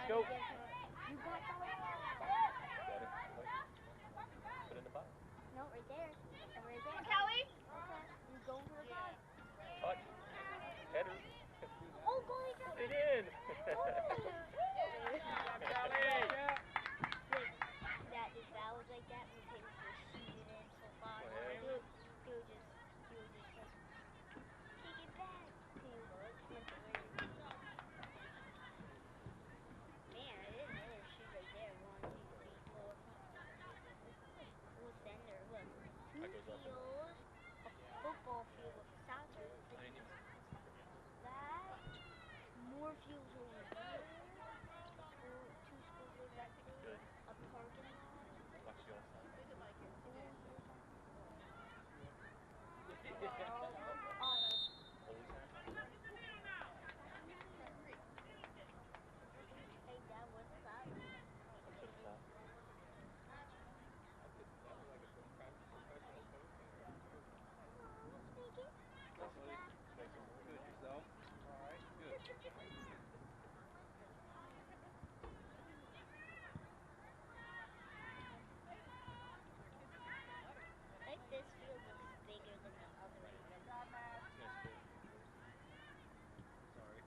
go. You got that? Got it. Put it in the box. No, right there. Right there. Kelly? Okay. You go for the ball. Touch. Header. Oh, goalie got Put it in. That if that was like that, we could just shoot it in so far. Go ahead. He would just like, take it back. He went away. Man, I didn't know there was shoot right there. 1, 2, 3, 4, 5. Full center. Look, 2 That goes up. fields, a football field with soccer. That. More fields over there. 2 schools over that thing. Good. A parking lot. Watch the offside. Always happens. Hey, Dad, what's up? What's up? Good yourself. All right. Good. I think this field looks bigger than the other one. That's good. Sorry.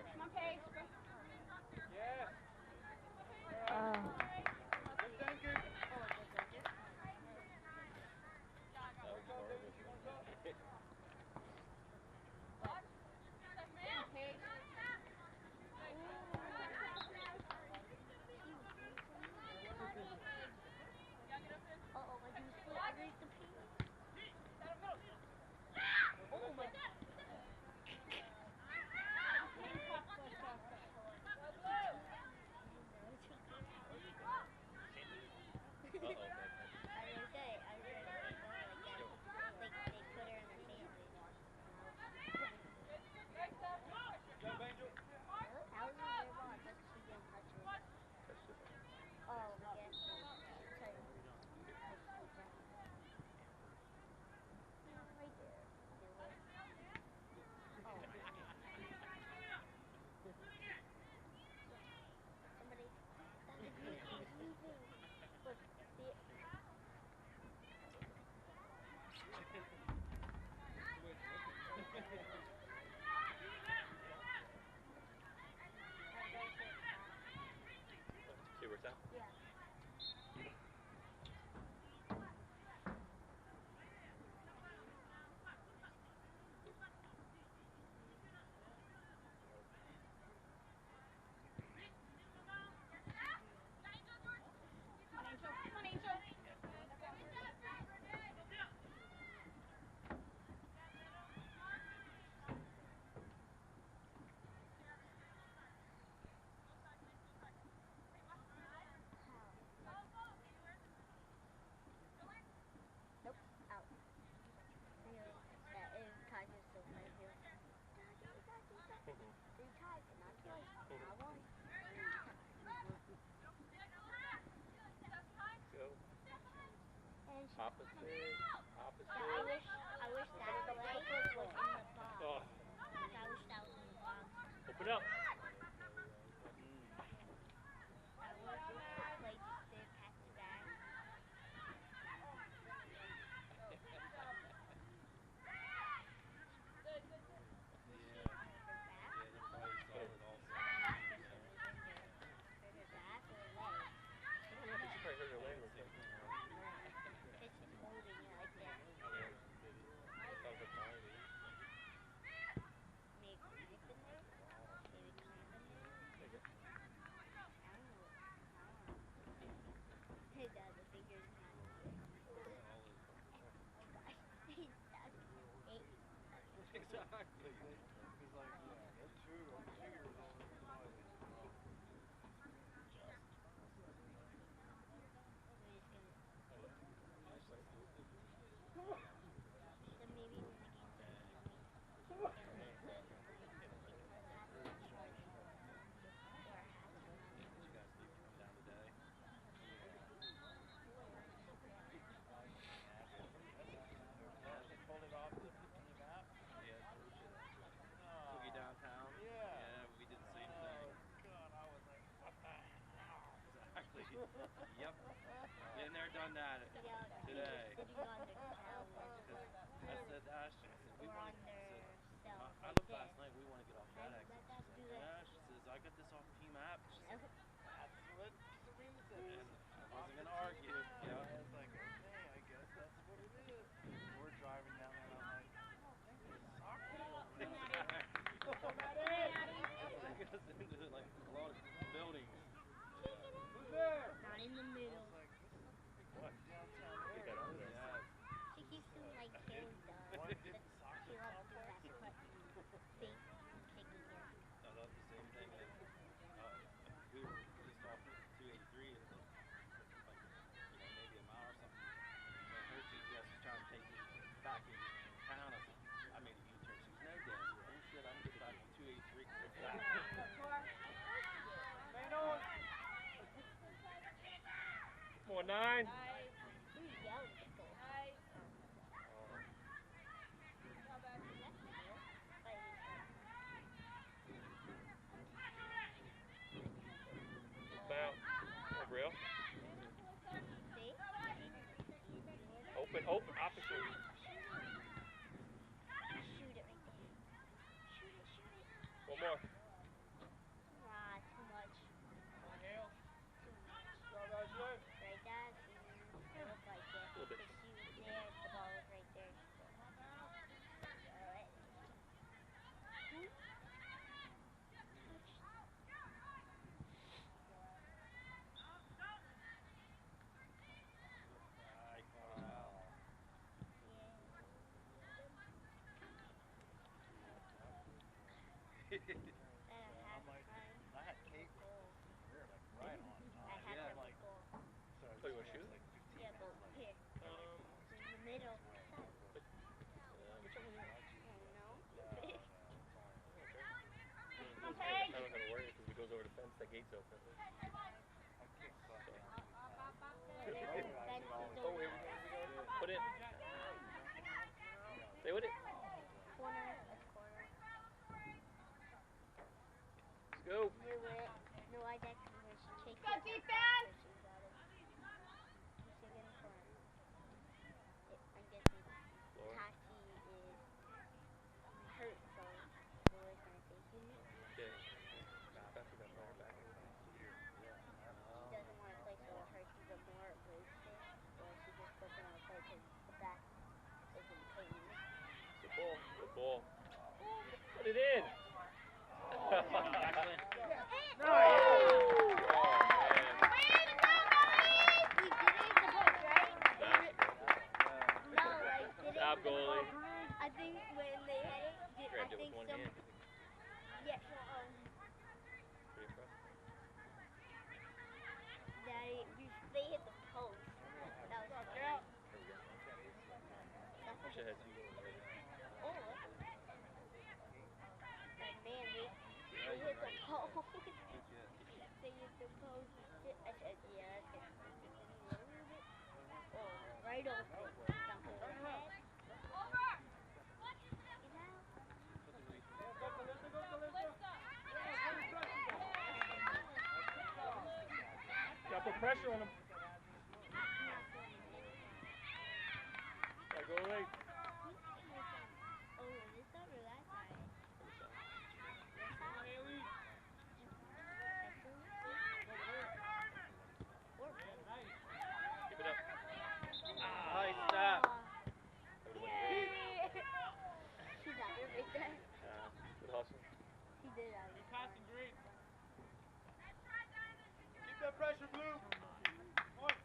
Come on, Paige. Yes. Oh. Good thinking. That was horrible. Uh-oh, I do split underneath the pin. Oh my god. Uh-oh. I was gonna say, I was gonna say something like that. Like they put her in the family. Jump, Angel. How is it their ball? Just she didn't touch it. Touched it. Oh, yeah. Sorry. Right there. Oh. Somebody. He's leaving. Look, the. See where it's at? Yeah. Come on, Angel. Nope. Out. That is tied to so right here. Three tied, but not twice. Not once. Go. And she, Opposite. Opposite. I wish that the leg was in the box. Oh. I wish that was in the box. Open up. I wish like they packed it back. wasn't gonna argue. You know. I was like, okay, I guess that's what it is. We're driving down there and I'm like, I don't think there's soccer field. It goes into like a lot of buildings. Who's there? Not in the I middle. was like, this is a pretty good downtown area. Yeah. She keeps doing like Kaylee does. Want to get the She soccer loves to complex do or? that thing kicking her. I thought the same thing. Like, we were just off 283 and like, maybe a mile or something. And her GPS was trying to take me back in town or something. I made a U-turn. She was no gas. Oh shit, I can get back on 283. Come on, 9. Who's yelling at goal? About. Oh, real. See? Open, open, opposite. Shoot it right there. Shoot it, shoot it. One more. Ah, too much. Right, Dad? It looked like it. Little bit. Because she was there, the ball was right there. Alright. I'm like, I had cake. We were like right on top. I had Yeah. to Like, goal. so Oh, you wanna shoot? like 15 Yeah, but minutes here, Um, in the middle. which one was it? No. Come on, Paige. I don't gotta worry because it goes over the fence. That gate's open. I kicked butt down. Oh, here we go. Put it. Stay with it. Corner, that's corner. Let's go. Knew it. No, I did when she kicked Go it. defense! She got it. She's still getting corner. I'm guessing Floor. Tati is hurt, so Laura's gonna take it. Okay. After that fire back. She doesn't want to play, so it hurts even more. It wastes it. So she just doesn't want to play because the back is in pain. Good ball. Good ball. Put it in. Jacqueline. Oh, man. We did it the book, right? No, like, did Stop, it? goalie. I think when they had it, I Grabbed it think with one some. hand. Yeah, Pretty impressive. they hit the post. That was funny. Wish I had two. Oh, and man, they hit the post. They hit the post. I said, yeah, that's gonna be oh, right open. Dump it overhead. Gotta put pressure on him. Gotta go right. Oh, this side or that side? This side? Keep it up. Nice stop. That would've went great. She got it right there. Good hustle. She did that. Keep that pressure, Blue. Point.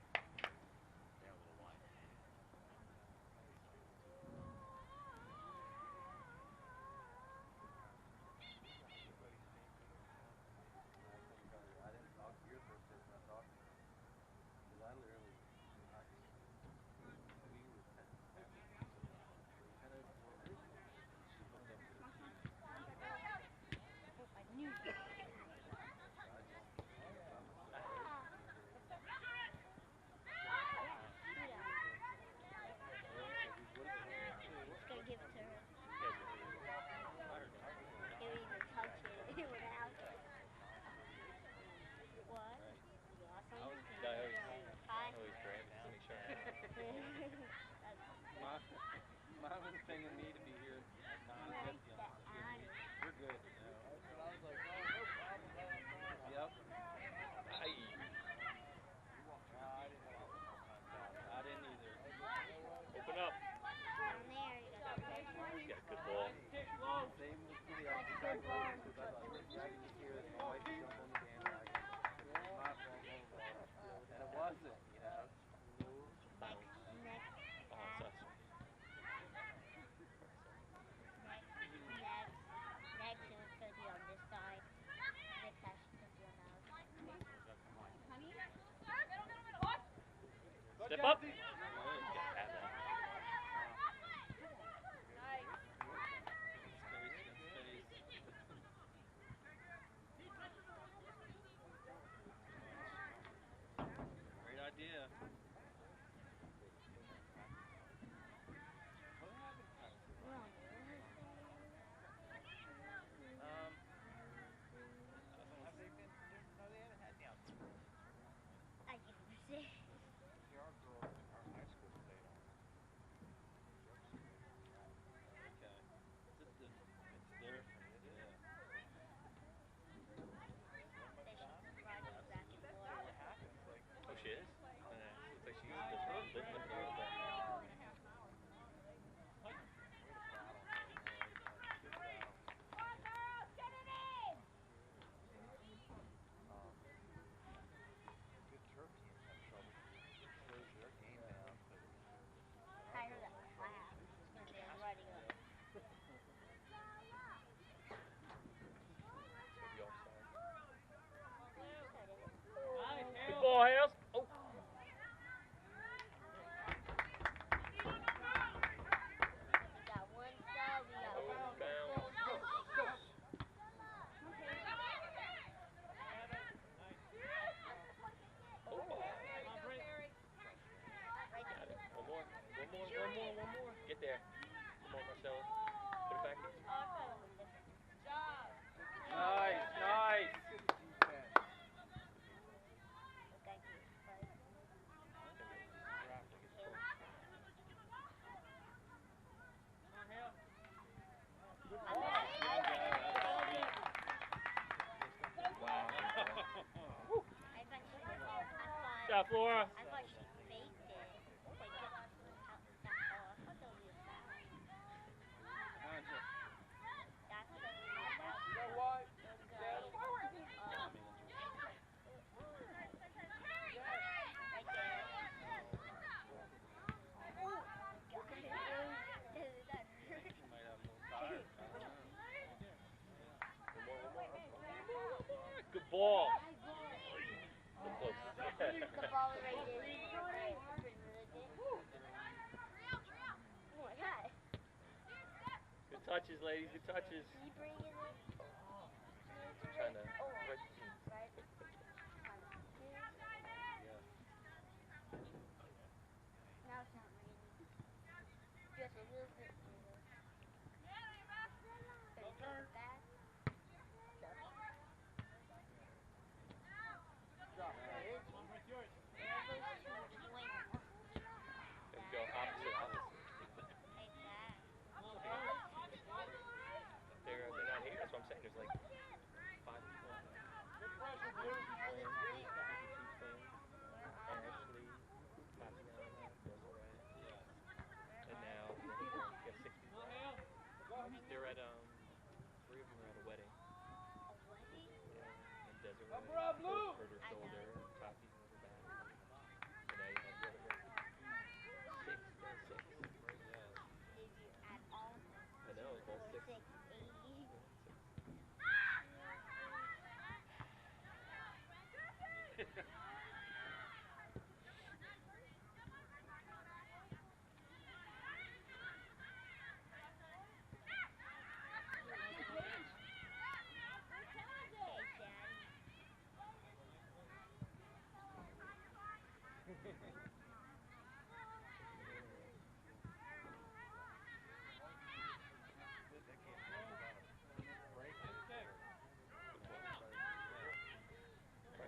shot, Flora. I thought she faked it. Oh my god. I thought that was a foul. Behind you. Yeah, I thought that was a foul. You know why? She might have a little tired. I don't know. Good ball. So close. The ball right there. Oh my god. Good touches, ladies. Good touches. He bringing it. Trying to Oh, break the team. right. Now it's not raining. Just a little bit. Back. There we go. Opposite. They're not here. That's what I'm saying. There's like 5 people. Good pressure, Blue. Ashley, Tatiana, Desiree, and now the other one. You got 6 people. They're at 3 of them are at a wedding. Yeah, and Desiree Up, Rob, Blue. hurt her shoulder. Tati's hurt her back. So now you have the other one. 6. I know. It's all 6.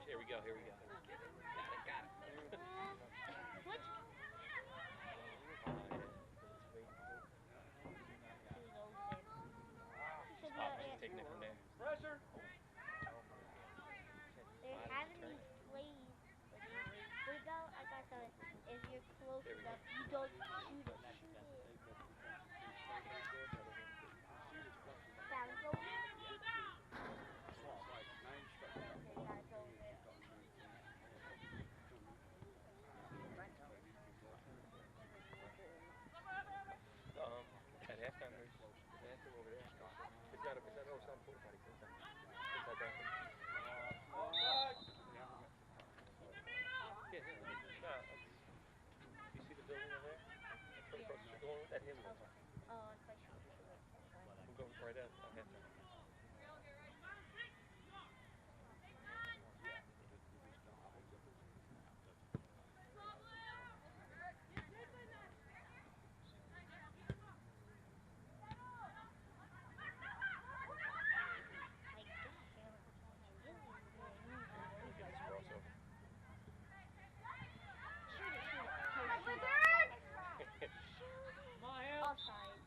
Here we go. Got it. Taking it from there. Pressure. They're having these plays. What about, I got something, if you're close There we go. enough, you don't shoot it. Sounds over. At halftime, there's an anthem over there. It's not over some porta potty. It's inside that thing. Yeah, no. You see the building over there? That's right across the one that hill. Oh, it's like We'll go right at halftime. offside.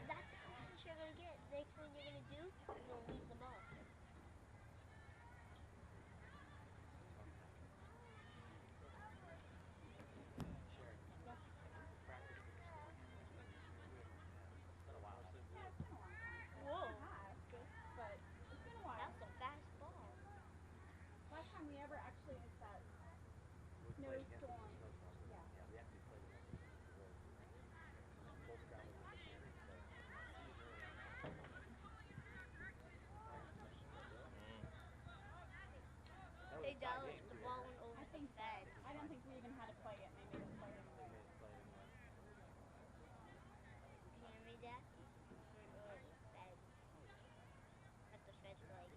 That's the closest you're gonna get. Next thing you're gonna do, you're gonna leave the ball. Whoa. But it's been a while. That was a fast ball. Last time we ever actually hit that snowstorm. Yeah. Hey, Dallas, the ball went over I the think fence. I don't think we even had to play it, and they made us play it. Can you read that? Or the fence. At the fence, like.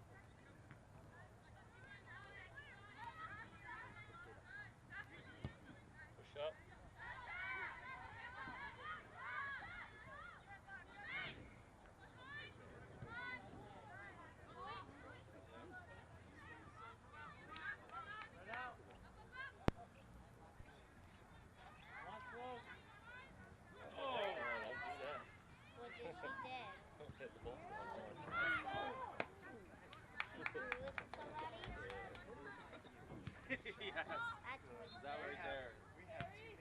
Push up. Right out. Watch close. Oh, What did she do? hit the ball. Yes. That's what That right there. We have too many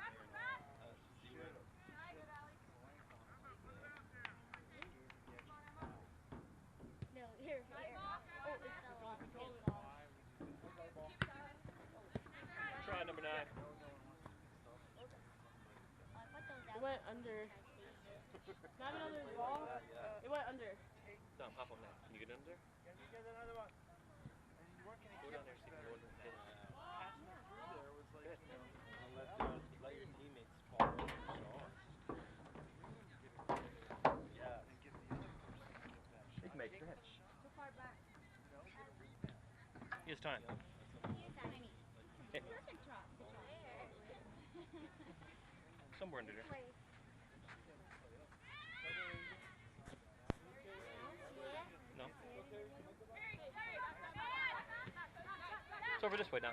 extra passes. She should just bring it up here and see where. no, here. Oh, it's a lot. Try number 9. I put those out. It went under. Not another ball. It went under. Tom, hop on that. Can you get under? Can you get another one? And you weren't going to Go get down there, much see if better. you want to hit. Passing it through there was like, you know, Let your teammates fall in the shot. Yeah. and give the other person that You shot. can make Take that. that shot, Too far back. you know, get a rebound. It's time. Perfect drop. Good job. Somewhere under there. Wait. No. It's over this way now.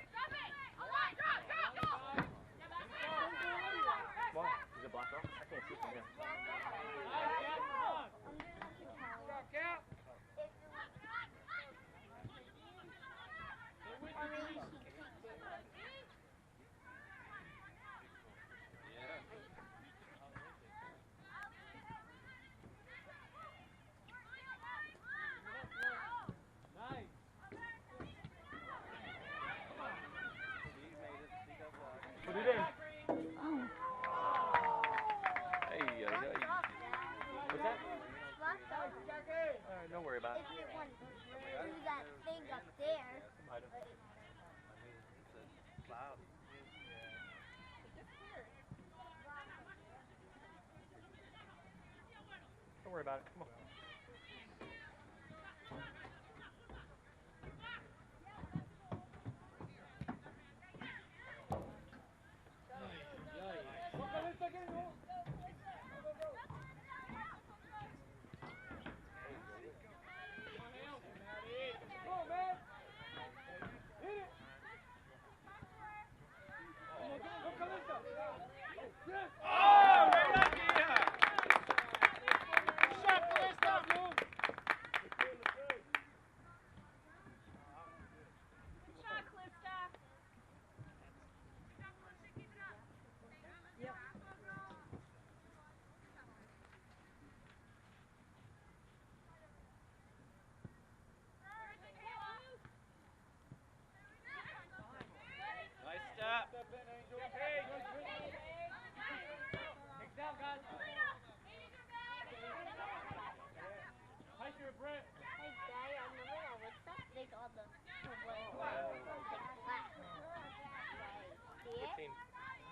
Why? Is it blocked off? I can't see from here. Or maybe she kicked it. Nice. Put it in. Hey, what's that? Blocked off. Alright, don't worry about it. If it went through that thing up there, Might have. Cloudy. Don't worry about it. Come on. Nice step. Next down, guys. Hike your Brent. hey, Daddy, I remember that with stuff. They got the black. See it? 15.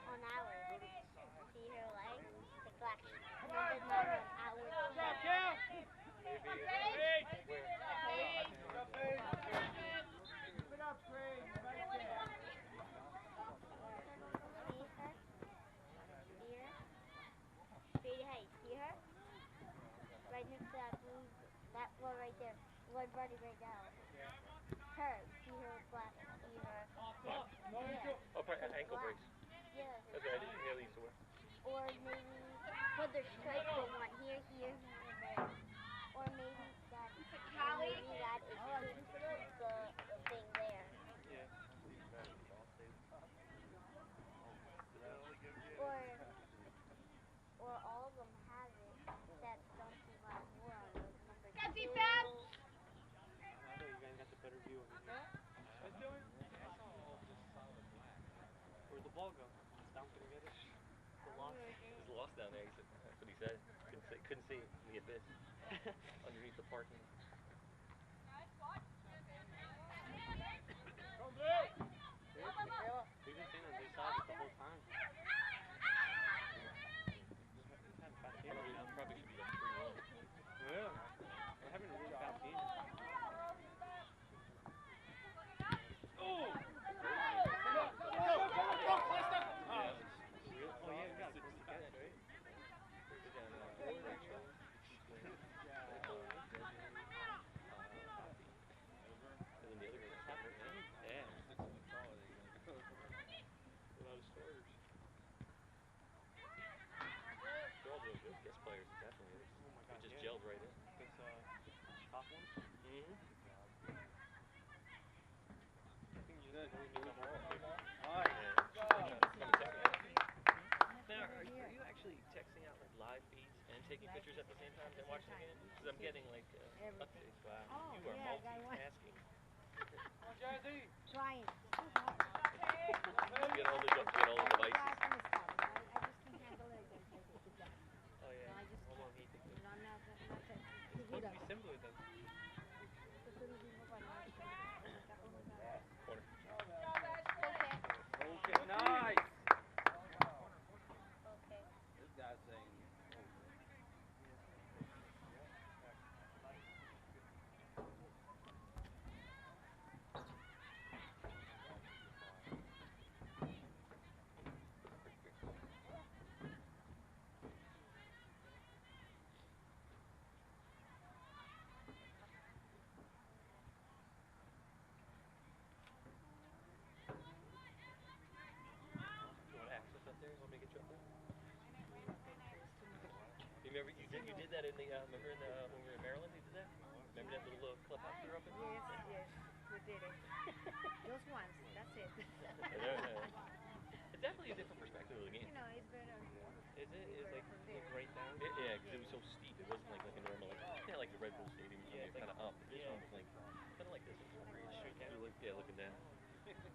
On ours. See her leg? The black. And then there's one on ours. Pick up, Craig. Right there. See her? See her? Baby, hey, see her? Right next to that blue, that one right there. One buddy right now. Her. See her with black. See her. Yeah. Oh, probably ankle brace. Yeah. That's right. I didn't hear these were. Or maybe put their stripes on one here, here, and there. Or maybe that is just the thing there. Or all of them have it. That's something about more on those number two. I know you guys got the better view of it. What's doing? Where'd the ball go? It's down, couldn't get it. The lost. There's lost down there. He said, that's what he said. Couldn't see it in the abyss. Underneath the parking. We've been seeing on this side the whole time. Probably should be like 3-1. Yeah. We're having a really bad game. Mm-hmm. I think you should. We do them all. Alright. Now, are you actually texting out like live feeds and taking pictures at the same time and watching the game? Because I'm getting like updates. Wow, Oh, you are yeah, I got one. multitasking. Come on, Jazzy. Trying. It's too hard. Get all the devices. I just can't handle it again. Oh yeah. No, I just Well, can't. he thinks No, not that. it's supposed to be simpler than corner. Okay, nice. Okay. This guy's saying. You want access up there? You want me to get you up there? You remember you did that in the remember in when we were in Maryland? You did that? Remember that little clubhouse we were up in? Yes, we did it. Just once. That's it. It's definitely a different perspective of the game. You know, it's better. Is it? It's like from look there. right down. Yeah, because it was so steep. It wasn't like a normal like the Red Bull Stadium. Yeah, You're it's kind of up. This yeah. one was like kind of like this. It's straight down. Looking down. This is